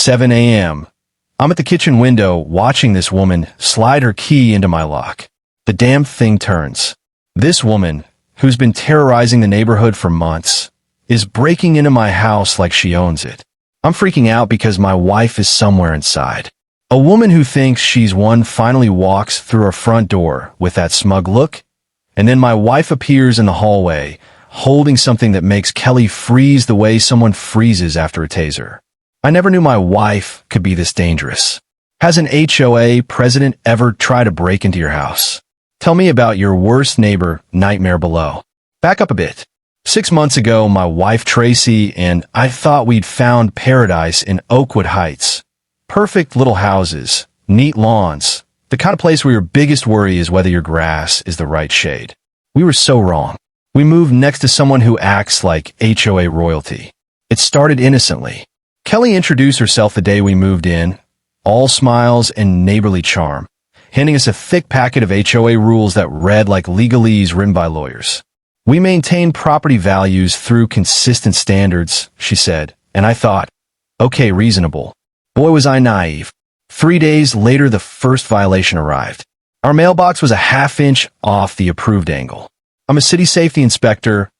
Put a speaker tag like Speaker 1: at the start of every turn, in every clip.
Speaker 1: 7 a.m. I'm at the kitchen window watching this woman slide her key into my lock. The damn thing turns. This woman, who's been terrorizing the neighborhood for months, is breaking into my house like she owns it. I'm freaking out because my wife is somewhere inside. A woman who thinks she's one finally walks through our front door with that smug look, and then my wife appears in the hallway, holding something that makes Kelly freeze the way someone freezes after a taser. I never knew my wife could be this dangerous. Has an HOA president ever tried to break into your house? Tell me about your worst neighbor nightmare below. Back up a bit. 6 months ago, my wife Tracy and I thought we'd found paradise in Oakwood Heights. Perfect little houses, neat lawns, the kind of place where your biggest worry is whether your grass is the right shade. We were so wrong. We moved next to someone who acts like HOA royalty. It started innocently. Kelly introduced herself the day we moved in, all smiles and neighborly charm, handing us a thick packet of HOA rules that read like legalese written by lawyers. We maintain property values through consistent standards, she said, and I thought, okay, reasonable. Boy, was I naive. 3 days later, the first violation arrived. Our mailbox was a half-inch off the approved angle. I'm a city safety inspector.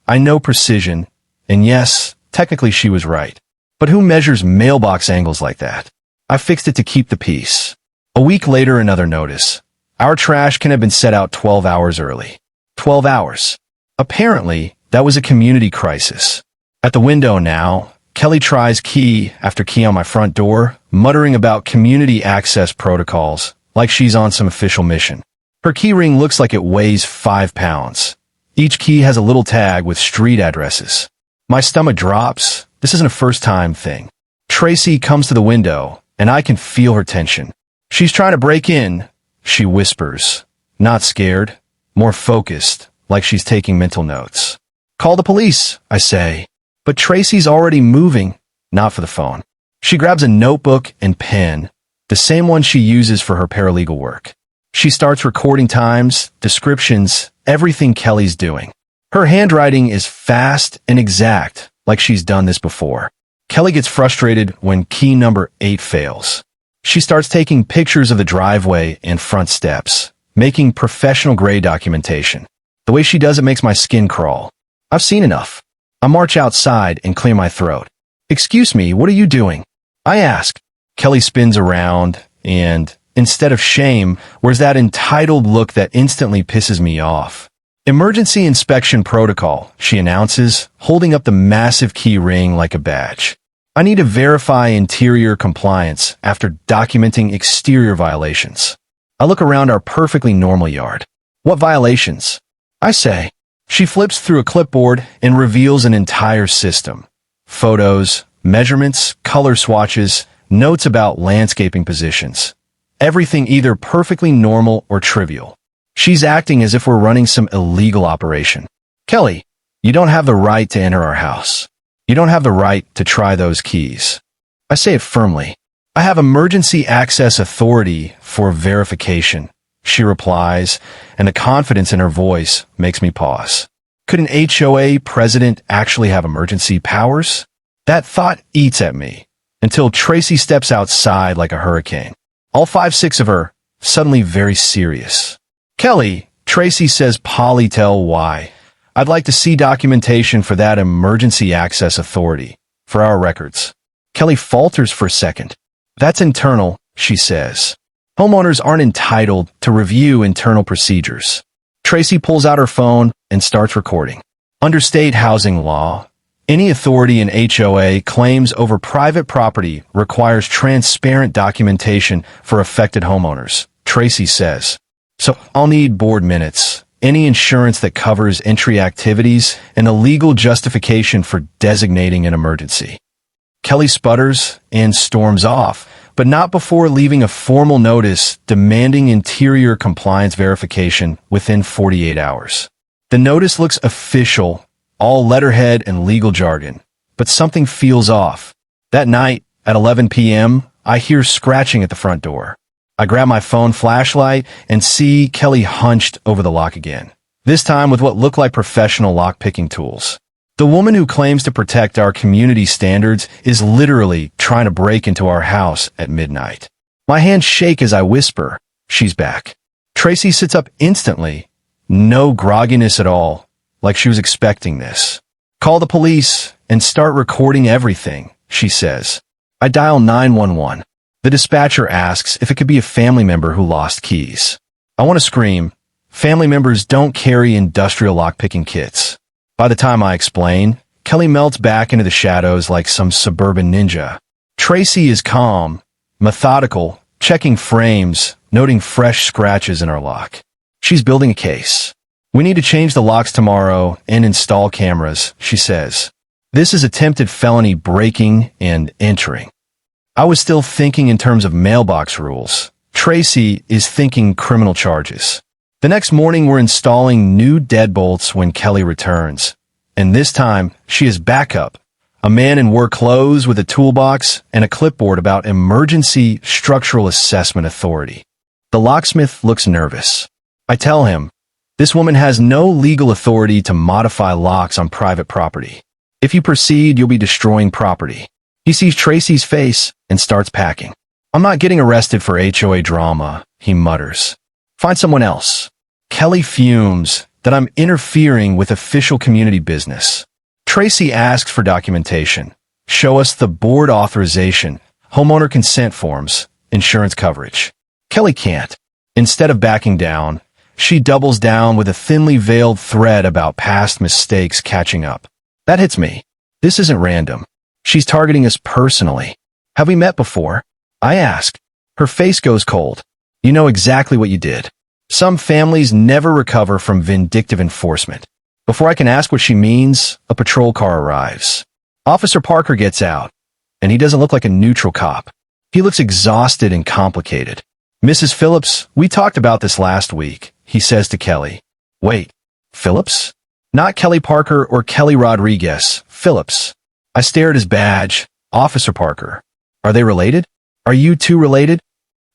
Speaker 1: I know precision, and yes, technically she was right. But who measures mailbox angles like that? I fixed it to keep the peace. A week later, another notice. Our trash can have been set out 12 hours early. 12 hours. Apparently, that was a community crisis. At the window now, Kelly tries key after key on my front door, muttering about community access protocols, like she's on some official mission. Her key ring looks like it weighs 5 pounds. Each key has a little tag with street addresses. My stomach drops. This isn't a first-time thing. Tracy comes to the window, and I can feel her tension. She's trying to break in, she whispers. Not scared, more focused, like she's taking mental notes. Call the police, I say. But Tracy's already moving, not for the phone. She grabs a notebook and pen, the same one she uses for her paralegal work. She starts recording times, descriptions, everything Kelly's doing. Her handwriting is fast and exact, like she's done this before. Kelly gets frustrated when key number 8 fails. She starts taking pictures of the driveway and front steps, making professional-grade documentation. The way she does it makes my skin crawl. I've seen enough. I march outside and clear my throat. Excuse me, what are you doing? I ask. Kelly spins around and, instead of shame, wears that entitled look that instantly pisses me off. Emergency inspection protocol, she announces, holding up the massive key ring like a badge. I need to verify interior compliance after documenting exterior violations. I look around our perfectly normal yard. What violations? I say. She flips through a clipboard and reveals an entire system. Photos, measurements, color swatches, notes about landscaping positions. Everything either perfectly normal or trivial. She's acting as if we're running some illegal operation. Kelly, you don't have the right to enter our house. You don't have the right to try those keys. I say it firmly. I have emergency access authority for verification, she replies, and the confidence in her voice makes me pause. Could an HOA president actually have emergency powers? That thought eats at me, until Tracy steps outside like a hurricane. All 5-6 of her, suddenly very serious. Kelly, Tracy says, Polly, tell why. I'd like to see documentation for that emergency access authority, for our records. Kelly falters for a second. That's internal, she says. Homeowners aren't entitled to review internal procedures. Tracy pulls out her phone and starts recording. Under state housing law, any authority in HOA claims over private property requires transparent documentation for affected homeowners, Tracy says. So I'll need board minutes, any insurance that covers entry activities, and a legal justification for designating an emergency. Kelly sputters and storms off, but not before leaving a formal notice demanding interior compliance verification within 48 hours. The notice looks official, all letterhead and legal jargon, but something feels off. That night, at 11 p.m., I hear scratching at the front door. I grab my phone flashlight and see Kelly hunched over the lock again, this time with what looked like professional lock-picking tools. The woman who claims to protect our community standards is literally trying to break into our house at midnight. My hands shake as I whisper, "She's back." Tracy sits up instantly, no grogginess at all, like she was expecting this. "Call the police and start recording everything," she says. I dial 911. The dispatcher asks if it could be a family member who lost keys. I want to scream. Family members don't carry industrial lockpicking kits. By the time I explain, Kelly melts back into the shadows like some suburban ninja. Tracy is calm, methodical, checking frames, noting fresh scratches in our lock. She's building a case. "We need to change the locks tomorrow and install cameras," she says. This is attempted felony breaking and entering. I was still thinking in terms of mailbox rules. Tracy is thinking criminal charges. The next morning we're installing new deadbolts when Kelly returns. And this time, she is backup. A man in work clothes with a toolbox and a clipboard about Emergency Structural Assessment Authority. The locksmith looks nervous. I tell him, "This woman has no legal authority to modify locks on private property. If you proceed, you'll be destroying property." He sees Tracy's face and starts packing. "I'm not getting arrested for HOA drama," he mutters. "Find someone else." Kelly fumes that I'm interfering with official community business. Tracy asks for documentation. "Show us the board authorization, homeowner consent forms, insurance coverage." Kelly can't. Instead of backing down, she doubles down with a thinly veiled threat about past mistakes catching up. That hits me. This isn't random. She's targeting us personally. "Have we met before?" I ask. Her face goes cold. "You know exactly what you did." Some families never recover from vindictive enforcement. Before I can ask what she means, a patrol car arrives. Officer Parker gets out, and he doesn't look like a neutral cop. He looks exhausted and complicated. "Mrs. Phillips, we talked about this last week," he says to Kelly. "Wait, Phillips?" Not Kelly Parker or Kelly Rodriguez, Phillips. I stare at his badge. "Officer Parker. Are they related? Are you two related?"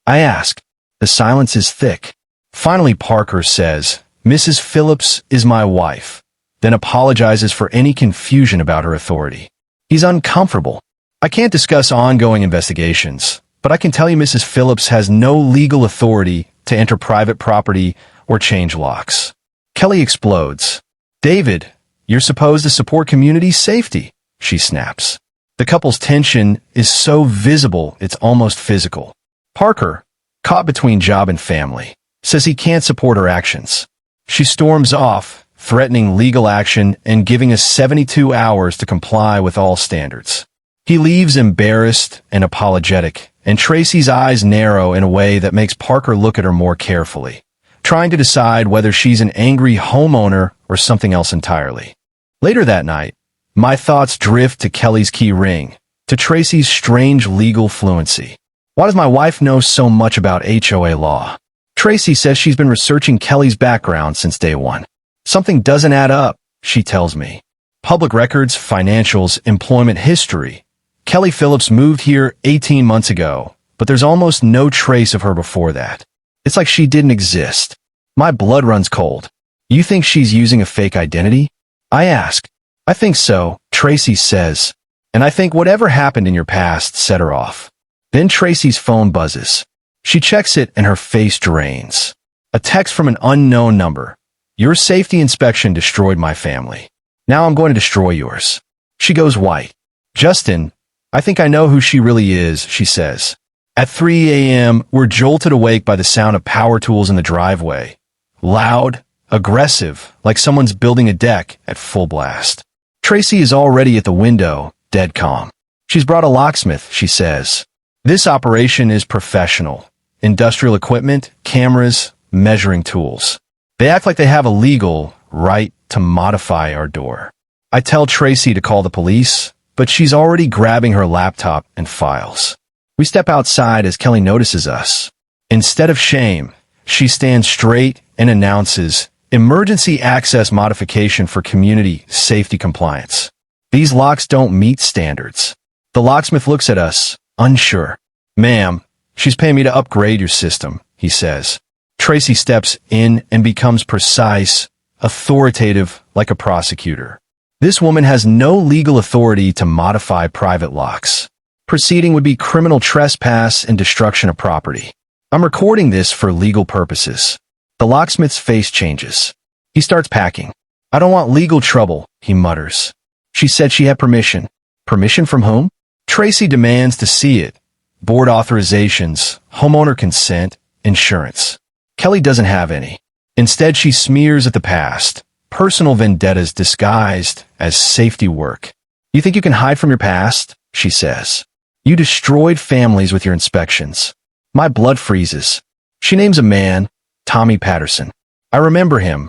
Speaker 1: I ask. The silence is thick. Finally, Parker says, "Mrs. Phillips is my wife," then apologizes for any confusion about her authority. He's uncomfortable. I can't discuss ongoing investigations, but I can tell you Mrs. Phillips has no legal authority to enter private property or change locks. Kelly explodes. "David, you're supposed to support community safety," she snaps. The couple's tension is so visible it's almost physical. Parker, caught between job and family, says he can't support her actions. She storms off, threatening legal action and giving us 72 hours to comply with all standards. He leaves embarrassed and apologetic, and Tracy's eyes narrow in a way that makes Parker look at her more carefully, trying to decide whether she's an angry homeowner or something else entirely. Later that night, my thoughts drift to Kelly's key ring, to Tracy's strange legal fluency. Why does my wife know so much about HOA law? Tracy says she's been researching Kelly's background since day one. Something doesn't add up, she tells me. Public records, financials, employment history. Kelly Phillips moved here 18 months ago, but there's almost no trace of her before that. It's like she didn't exist. My blood runs cold. You think she's using a fake identity? I ask. I think so, Tracy says. And I think whatever happened in your past set her off. Then Tracy's phone buzzes. She checks it and her face drains. A text from an unknown number. "Your safety inspection destroyed my family. Now I'm going to destroy yours." She goes white. "Justin, I think I know who she really is," she says. At 3 a.m., we're jolted awake by the sound of power tools in the driveway. Loud, aggressive, like someone's building a deck at full blast. Tracy is already at the window, dead calm. "She's brought a locksmith," she says. "This operation is professional. Industrial equipment, cameras, measuring tools. They act like they have a legal right to modify our door." I tell Tracy to call the police, but she's already grabbing her laptop and files. We step outside as Kelly notices us. Instead of shame, she stands straight and announces, "Emergency access modification for community safety compliance. These locks don't meet standards." The locksmith looks at us, unsure. "Ma'am, she's paying me to upgrade your system," he says. Tracy steps in and becomes precise, authoritative like a prosecutor. This woman has no legal authority to modify private locks. Proceeding would be criminal trespass and destruction of property. I'm recording this for legal purposes. The locksmith's face changes. He starts packing. I don't want legal trouble, he mutters. She said she had permission. Permission from whom? Tracy demands to see it. Board authorizations, homeowner consent, insurance. Kelly doesn't have any. Instead, she smears at the past. Personal vendettas disguised as safety work. You think you can hide from your past? She says. You destroyed families with your inspections. My blood freezes. She names a man, Tommy Patterson. I remember him.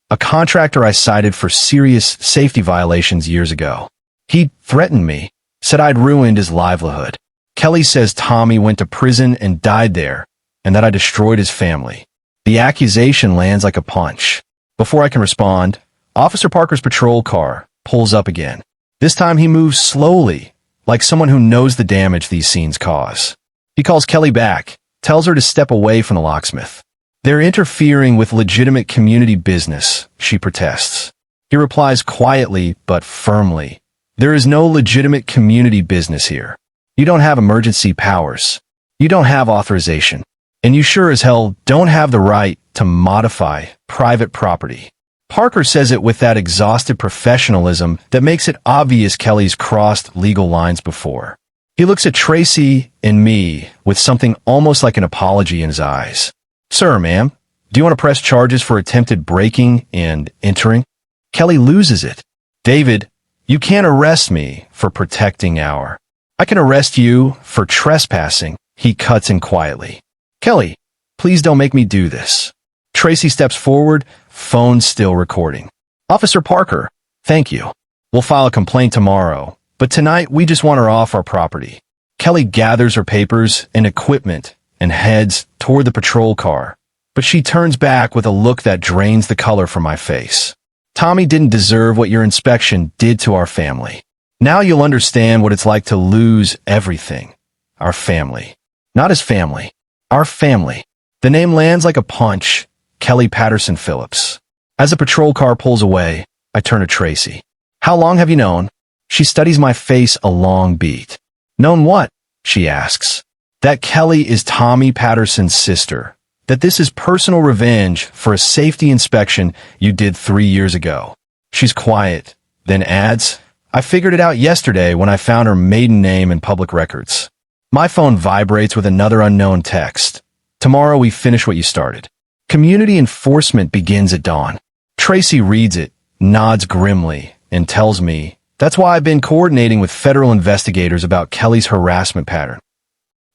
Speaker 1: A contractor I cited for serious safety violations years ago. He threatened me, said I'd ruined his livelihood. Kelly says Tommy went to prison and died there, and that I destroyed his family. The accusation lands like a punch. Before I can respond, Officer Parker's patrol car pulls up again. This time he moves slowly, like someone who knows the damage these scenes cause. He calls Kelly back, tells her to step away from the locksmith. They're interfering with legitimate community business, she protests. He replies quietly but firmly. There is no legitimate community business here. You don't have emergency powers. You don't have authorization. And you sure as hell don't have the right to modify private property. Parker says it with that exhausted professionalism that makes it obvious Kelly's crossed legal lines before. He looks at Tracy and me with something almost like an apology in his eyes. Sir, ma'am, do you want to press charges for attempted breaking and entering? Kelly loses it. David, you can't arrest me for protecting our. I can arrest you for trespassing, he cuts in quietly. Kelly, please don't make me do this. Tracy steps forward, phone still recording. Officer Parker, thank you. We'll file a complaint tomorrow, but tonight we just want her off our property. Kelly gathers her papers and equipment and heads toward the patrol car, but she turns back with a look that drains the color from my face. Tommy didn't deserve what your inspection did to our family. Now you'll understand what it's like to lose everything. Our family. Not his family. Our family. The name lands like a punch. Kelly Patterson Phillips. As the patrol car pulls away, I turn to Tracy. How long have you known? She studies my face a long beat. Known what? She asks. That Kelly is Tommy Patterson's sister. That this is personal revenge for a safety inspection you did 3 years ago. She's quiet, then adds, I figured it out yesterday when I found her maiden name in public records. My phone vibrates with another unknown text. Tomorrow we finish what you started. Community enforcement begins at dawn. Tracy reads it, nods grimly, and tells me, that's why I've been coordinating with federal investigators about Kelly's harassment pattern.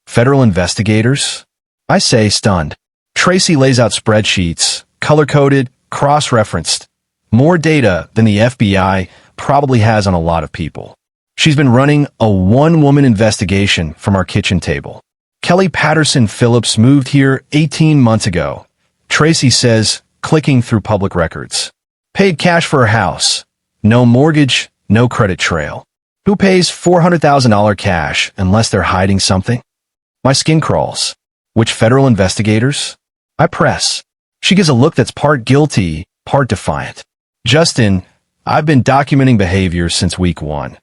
Speaker 1: Federal investigators? I say, stunned. Tracy lays out spreadsheets, color-coded, cross-referenced. More data than the FBI probably has on a lot of people. She's been running a one-woman investigation from our kitchen table. Kelly Patterson Phillips moved here 18 months ago. Tracy says, clicking through public records. Paid cash for her house. No mortgage, no credit trail. Who pays $400,000 cash unless they're hiding something? My skin crawls. Which federal investigators? I press. She gives a look that's part guilty, part defiant. Justin, I've been documenting behavior since week 1.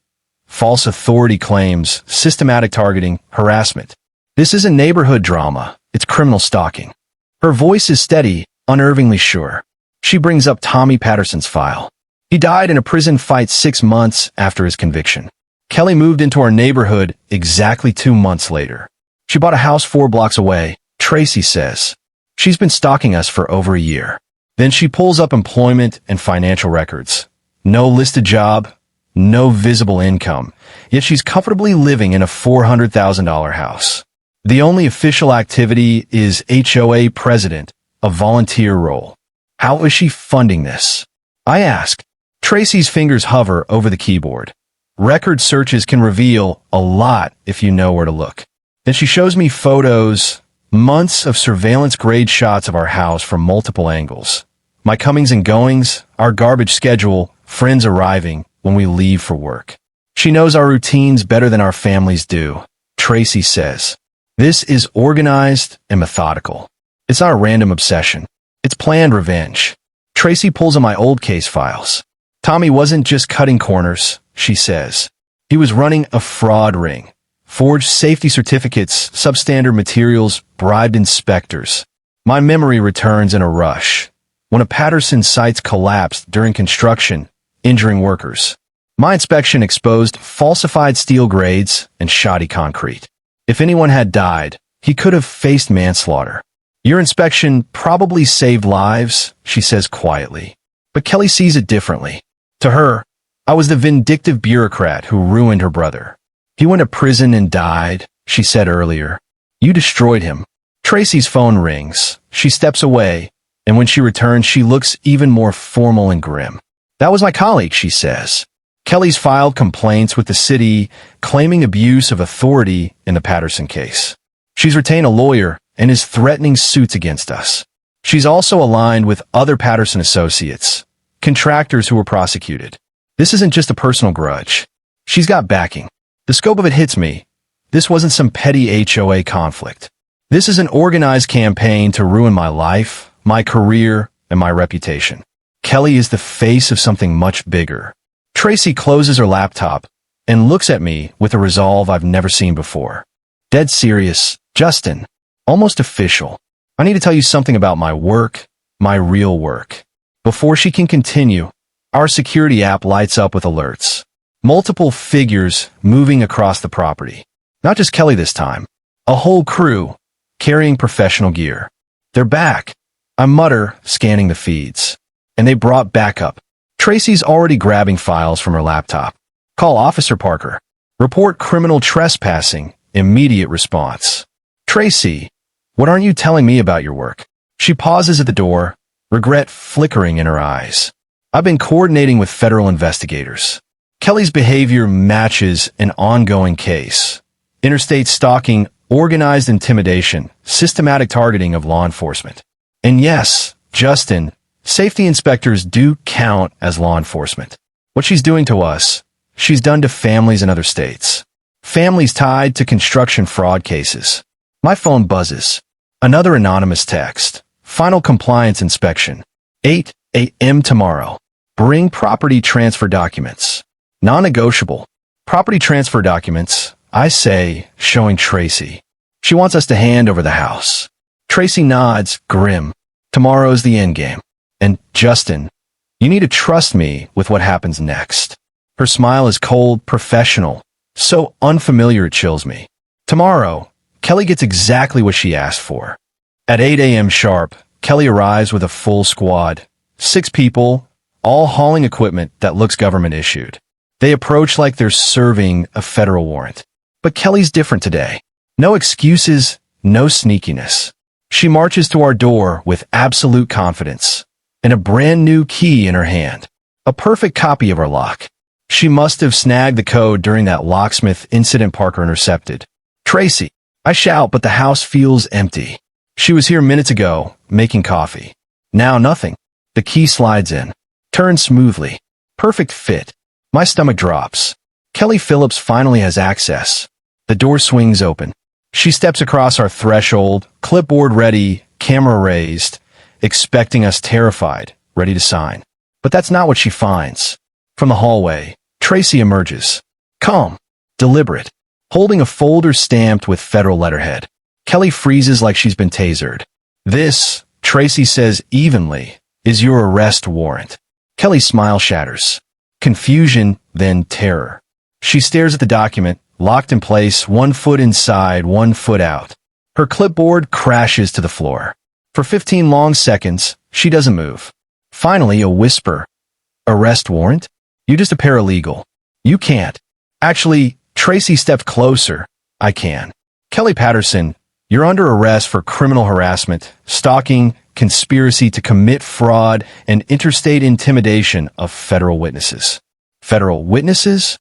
Speaker 1: False authority claims, systematic targeting, harassment. This isn't neighborhood drama. It's criminal stalking. Her voice is steady, unnervingly sure. She brings up Tommy Patterson's file. He died in a prison fight 6 months after his conviction. Kelly moved into our neighborhood exactly 2 months later. She bought a house 4 blocks away, Tracy says. She's been stalking us for over a year. Then she pulls up employment and financial records. No listed job, no visible income, yet she's comfortably living in a $400,000 house. The only official activity is HOA president, a volunteer role. How is she funding this? I ask. Tracy's fingers hover over the keyboard. Record searches can reveal a lot if you know where to look. Then she shows me photos, months of surveillance-grade shots of our house from multiple angles. My comings and goings, our garbage schedule, friends arriving when we leave for work. She knows our routines better than our families do, Tracy says. This is organized and methodical. It's not a random obsession. It's planned revenge. Tracy pulls on my old case files. Tommy wasn't just cutting corners, she says. He was running a fraud ring. Forged safety certificates, substandard materials, bribed inspectors. My memory returns in a rush. When a Patterson site collapsed during construction, injuring workers. My inspection exposed falsified steel grades and shoddy concrete. If anyone had died, he could have faced manslaughter. Your inspection probably saved lives, she says quietly. But Kelly sees it differently. To her, I was the vindictive bureaucrat who ruined her brother. He went to prison and died, she said earlier. You destroyed him. Tracy's phone rings. She steps away, and when she returns, she looks even more formal and grim. That was my colleague, she says. Kelly's filed complaints with the city, claiming abuse of authority in the Patterson case. She's retained a lawyer and is threatening suits against us. She's also aligned with other Patterson associates, contractors who were prosecuted. This isn't just a personal grudge. She's got backing. The scope of it hits me. This wasn't some petty HOA conflict. This is an organized campaign to ruin my life, my career, and my reputation. Kelly is the face of something much bigger. Tracy closes her laptop and looks at me with a resolve I've never seen before. Dead serious, Justin. Almost official. I need to tell you something about my work, my real work. Before she can continue, our security app lights up with alerts. Multiple figures moving across the property. Not just Kelly this time. A whole crew, carrying professional gear. They're back. I mutter, scanning the feeds. And they brought backup. Tracy's already grabbing files from her laptop. Call Officer Parker. Report criminal trespassing. Immediate response. Tracy, what aren't you telling me about your work? She pauses at the door, regret flickering in her eyes. I've been coordinating with federal investigators. Kelly's behavior matches an ongoing case. Interstate stalking, organized intimidation, systematic targeting of law enforcement. And yes, Justin, safety inspectors do count as law enforcement. What she's doing to us, she's done to families in other states. Families tied to construction fraud cases. My phone buzzes. Another anonymous text. Final compliance inspection. 8 a.m. tomorrow. Bring property transfer documents. Non-negotiable. Property transfer documents, I say, showing Tracy. She wants us to hand over the house. Tracy nods, grim. Tomorrow's the endgame. And, Justin, you need to trust me with what happens next. Her smile is cold, professional. So unfamiliar it chills me. Tomorrow, Kelly gets exactly what she asked for. At 8 a.m. sharp, Kelly arrives with a full squad. 6 people, all hauling equipment that looks government-issued. They approach like they're serving a federal warrant. But Kelly's different today. No excuses, no sneakiness. She marches to our door with absolute confidence, and a brand new key in her hand. A perfect copy of our lock. She must have snagged the code during that locksmith incident Parker intercepted. Tracy, I shout, but the house feels empty. She was here minutes ago, making coffee. Now nothing. The key slides in. Turns smoothly. Perfect fit. My stomach drops. Kelly Phillips finally has access. The door swings open. She steps across our threshold, clipboard ready, camera raised, expecting us terrified, ready to sign. But that's not what she finds. From the hallway, Tracy emerges. Calm, deliberate, holding a folder stamped with federal letterhead. Kelly freezes like she's been tasered. This, Tracy says evenly, is your arrest warrant. Kelly's smile shatters. Confusion, then terror. She stares at the document, locked in place, 1 foot inside, 1 foot out. Her clipboard crashes to the floor. For 15 long seconds, she doesn't move. Finally, a whisper. Arrest warrant? You're just a paralegal. You can't. Actually, Tracy stepped closer. I can. Kelly Patterson, you're under arrest for criminal harassment, stalking, conspiracy to commit fraud, and interstate intimidation of federal witnesses. Federal witnesses?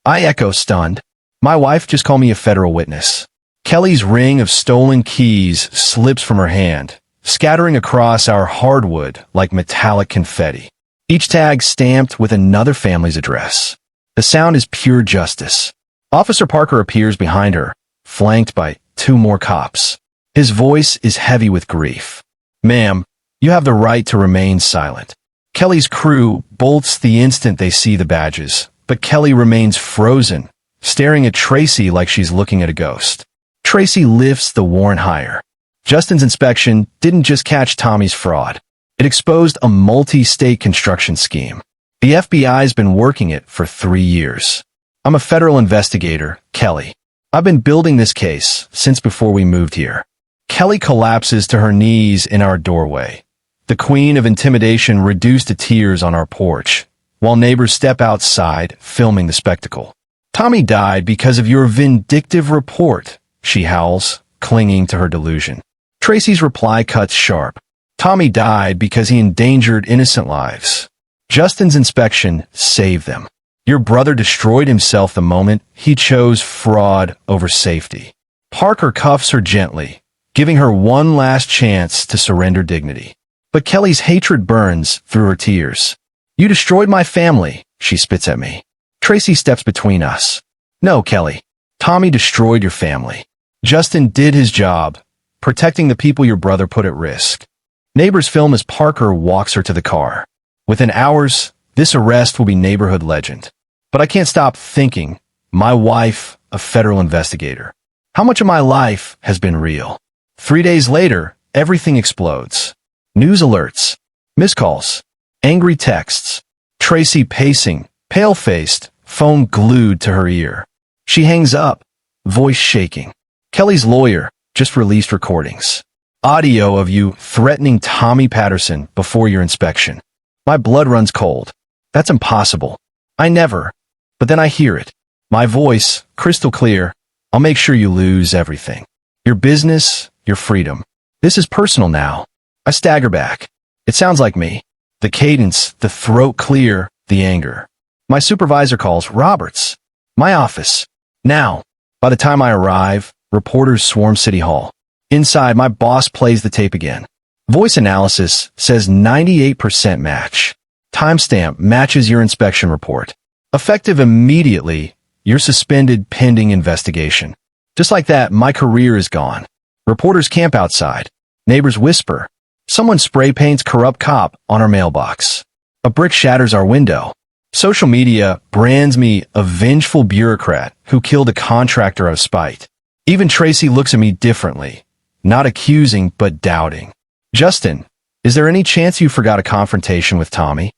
Speaker 1: I echo, stunned. My wife just called me a federal witness. Kelly's ring of stolen keys slips from her hand, scattering across our hardwood like metallic confetti. Each tag stamped with another family's address. The sound is pure justice. Officer Parker appears behind her, flanked by 2 more cops. His voice is heavy with grief. Ma'am, you have the right to remain silent. Kelly's crew bolts the instant they see the badges, but Kelly remains frozen, staring at Tracy like she's looking at a ghost. Tracy lifts the warrant higher. Justin's inspection didn't just catch Tommy's fraud. It exposed a multi-state construction scheme. The FBI's been working it for 3 years. I'm a federal investigator, Kelly. I've been building this case since before we moved here. Kelly collapses to her knees in our doorway. The queen of intimidation reduced to tears on our porch, while neighbors step outside, filming the spectacle. Tommy died because of your vindictive report, she howls, clinging to her delusion. Tracy's reply cuts sharp. Tommy died because he endangered innocent lives. Justin's inspection saved them. Your brother destroyed himself the moment he chose fraud over safety. Parker cuffs her gently, giving her one last chance to surrender dignity. But Kelly's hatred burns through her tears. You destroyed my family, she spits at me. Tracy steps between us. No, Kelly. Tommy destroyed your family. Justin did his job, protecting the people your brother put at risk. Neighbors film as Parker walks her to the car. Within hours, this arrest will be neighborhood legend. But I can't stop thinking, my wife, a federal investigator. How much of my life has been real? 3 days later, everything explodes. News alerts, missed calls, angry texts, Tracy pacing, pale-faced, phone glued to her ear. She hangs up, voice shaking. Kelly's lawyer just released recordings. Audio of you threatening Tommy Patterson before your inspection. My blood runs cold. That's impossible. I never. But then I hear it. My voice, crystal clear. I'll make sure you lose everything. Your business, your freedom. This is personal now. I stagger back. It sounds like me. The cadence, the throat clear, the anger. My supervisor calls Roberts. My office. Now. By the time I arrive, reporters swarm City Hall. Inside, my boss plays the tape again. Voice analysis says 98% match. Timestamp matches your inspection report. Effective immediately, you're suspended pending investigation. Just like that, my career is gone. Reporters camp outside. Neighbors whisper. Someone spray paints corrupt cop on our mailbox. A brick shatters our window. Social media brands me a vengeful bureaucrat who killed a contractor out of spite. Even Tracy looks at me differently. Not accusing, but doubting. Justin, is there any chance you forgot a confrontation with Tommy?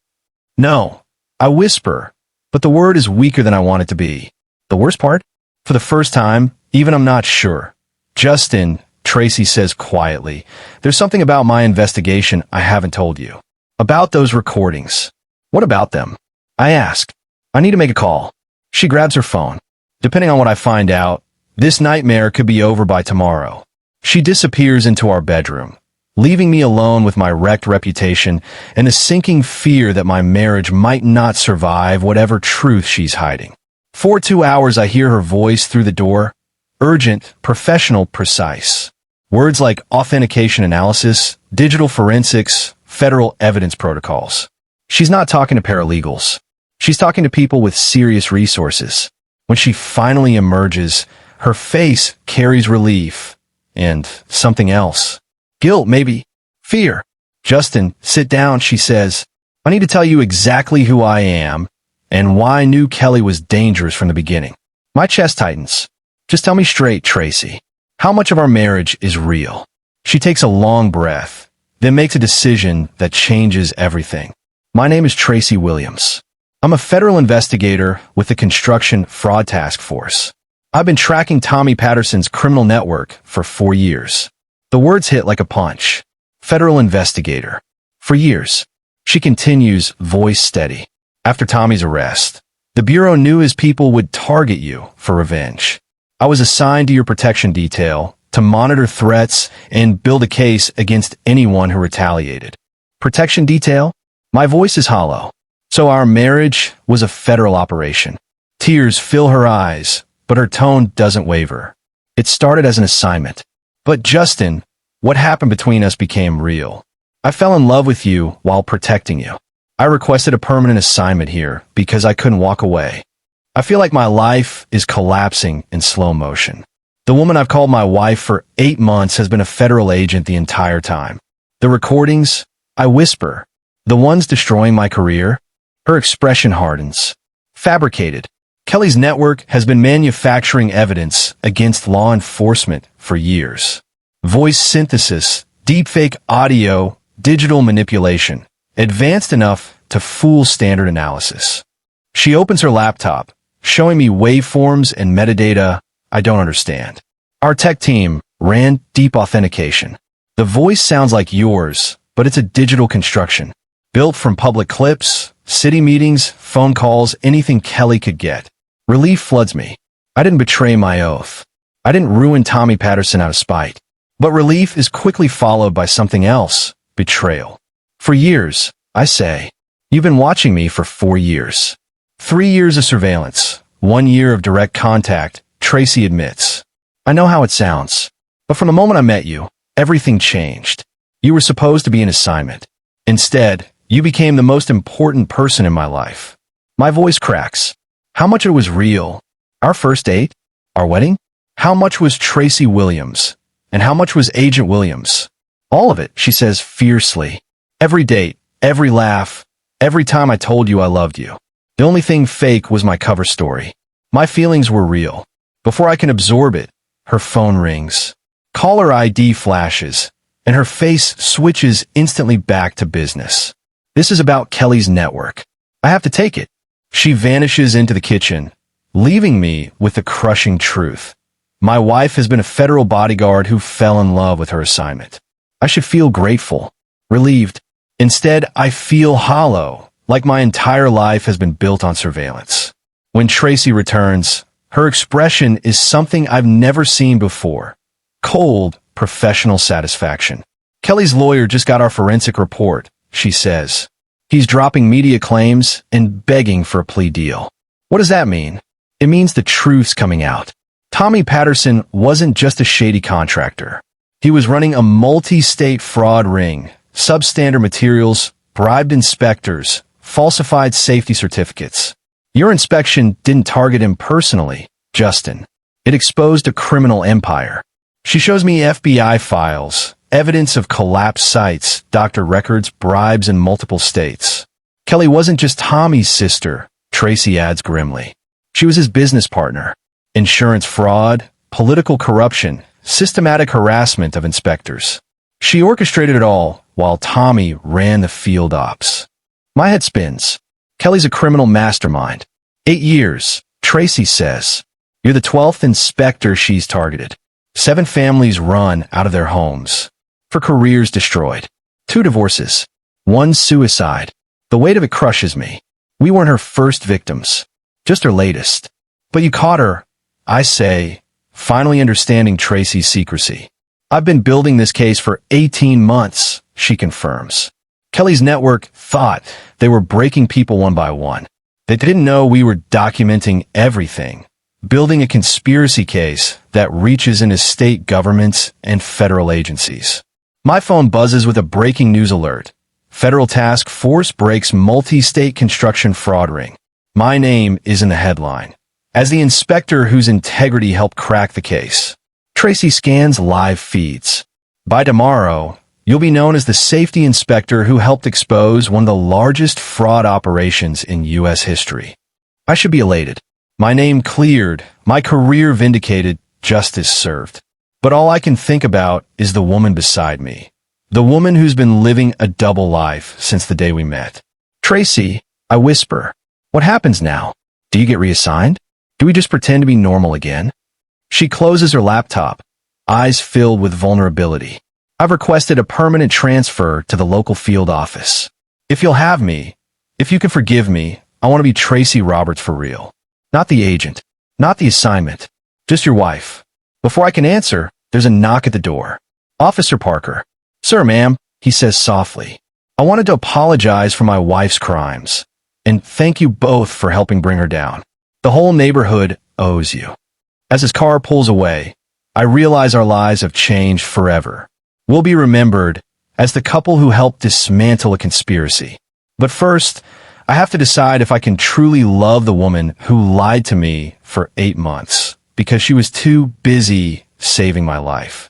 Speaker 1: No. I whisper, but the word is weaker than I want it to be. The worst part? For the first time, even I'm not sure. Justin, Tracy says quietly, there's something about my investigation I haven't told you. About those recordings. What about them? I ask. I need to make a call. She grabs her phone. Depending on what I find out, this nightmare could be over by tomorrow. She disappears into our bedroom, leaving me alone with my wrecked reputation and a sinking fear that my marriage might not survive whatever truth she's hiding. For 2 hours I hear her voice through the door. Urgent, professional, precise. Words like authentication analysis, digital forensics, federal evidence protocols. She's not talking to paralegals. She's talking to people with serious resources. When she finally emerges, her face carries relief and something else. Guilt, maybe. Fear. Justin, sit down, she says. I need to tell you exactly who I am and why I knew Kelly was dangerous from the beginning. My chest tightens. Just tell me straight, Tracy. How much of our marriage is real? She takes a long breath, then makes a decision that changes everything. My name is Tracy Williams. I'm a federal investigator with the Construction Fraud Task Force. I've been tracking Tommy Patterson's criminal network for 4 years. The words hit like a punch. Federal investigator. For years. She continues, voice steady. After Tommy's arrest, the Bureau knew his people would target you for revenge. I was assigned to your protection detail to monitor threats and build a case against anyone who retaliated. Protection detail? My voice is hollow. So our marriage was a federal operation. Tears fill her eyes, but her tone doesn't waver. It started as an assignment. But Justin, what happened between us became real. I fell in love with you while protecting you. I requested a permanent assignment here because I couldn't walk away. I feel like my life is collapsing in slow motion. The woman I've called my wife for 8 months has been a federal agent the entire time. The recordings, I whisper. The ones destroying my career? Her expression hardens. Fabricated. Kelly's network has been manufacturing evidence against law enforcement for years. Voice synthesis, deepfake audio, digital manipulation, advanced enough to fool standard analysis. She opens her laptop, showing me waveforms and metadata I don't understand. Our tech team ran deep authentication. The voice sounds like yours, but it's a digital construction, built from public clips, city meetings, phone calls, anything Kelly could get. Relief floods me. I didn't betray my oath. I didn't ruin Tommy Patterson out of spite. But relief is quickly followed by something else, betrayal. For years, I say, you've been watching me for 4 years. 3 years of surveillance, 1 year of direct contact, Tracy admits. I know how it sounds, but from the moment I met you, everything changed. You were supposed to be an assignment. Instead, you became the most important person in my life. My voice cracks. How much of it was real? Our first date? Our wedding? How much was Tracy Williams? And how much was Agent Williams? All of it, she says fiercely. Every date, every laugh, every time I told you I loved you. The only thing fake was my cover story. My feelings were real. Before I can absorb it, her phone rings. Caller ID flashes, and her face switches instantly back to business. This is about Kelly's network. I have to take it. She vanishes into the kitchen, leaving me with the crushing truth. My wife has been a federal bodyguard who fell in love with her assignment. I should feel grateful, relieved. Instead, I feel hollow, like my entire life has been built on surveillance. When Tracy returns, her expression is something I've never seen before. Cold, professional satisfaction. Kelly's lawyer just got our forensic report, she says. He's dropping media claims and begging for a plea deal. What does that mean? It means the truth's coming out. Tommy Patterson wasn't just a shady contractor. He was running a multi-state fraud ring, substandard materials, bribed inspectors, falsified safety certificates. Your inspection didn't target him personally, Justin. It exposed a criminal empire. She shows me FBI files, evidence of collapsed sites, doctor records, bribes in multiple states. Kelly wasn't just Tommy's sister, Tracy adds grimly. She was his business partner. Insurance fraud, political corruption, systematic harassment of inspectors. She orchestrated it all while Tommy ran the field ops. My head spins. Kelly's a criminal mastermind. 8 years, Tracy says. You're the 12th inspector she's targeted. 7 families run out of their homes. For careers destroyed. 2 divorces. 1 suicide. The weight of it crushes me. We weren't her first victims. Just her latest. But you caught her, I say, finally understanding Tracy's secrecy. I've been building this case for 18 months, she confirms. Kelly's network thought they were breaking people one by one. They didn't know we were documenting everything, building a conspiracy case that reaches into state governments and federal agencies. My phone buzzes with a breaking news alert. Federal task force breaks multi-state construction fraud ring. My name is in the headline, as the inspector whose integrity helped crack the case. Tracy scans live feeds. By tomorrow, you'll be known as the safety inspector who helped expose one of the largest fraud operations in U.S. history. I should be elated. My name cleared, my career vindicated, justice served. But all I can think about is the woman beside me. The woman who's been living a double life since the day we met. Tracy, I whisper. What happens now? Do you get reassigned? Do we just pretend to be normal again? She closes her laptop, eyes filled with vulnerability. I've requested a permanent transfer to the local field office. If you'll have me, if you can forgive me, I want to be Tracy Roberts for real. Not the agent, not the assignment, just your wife. Before I can answer, there's a knock at the door. Officer Parker. Sir, ma'am, he says softly. I wanted to apologize for my wife's crimes. And thank you both for helping bring her down. The whole neighborhood owes you. As his car pulls away, I realize our lives have changed forever. We'll be remembered as the couple who helped dismantle a conspiracy. But first, I have to decide if I can truly love the woman who lied to me for 8 months because she was too busy saving my life.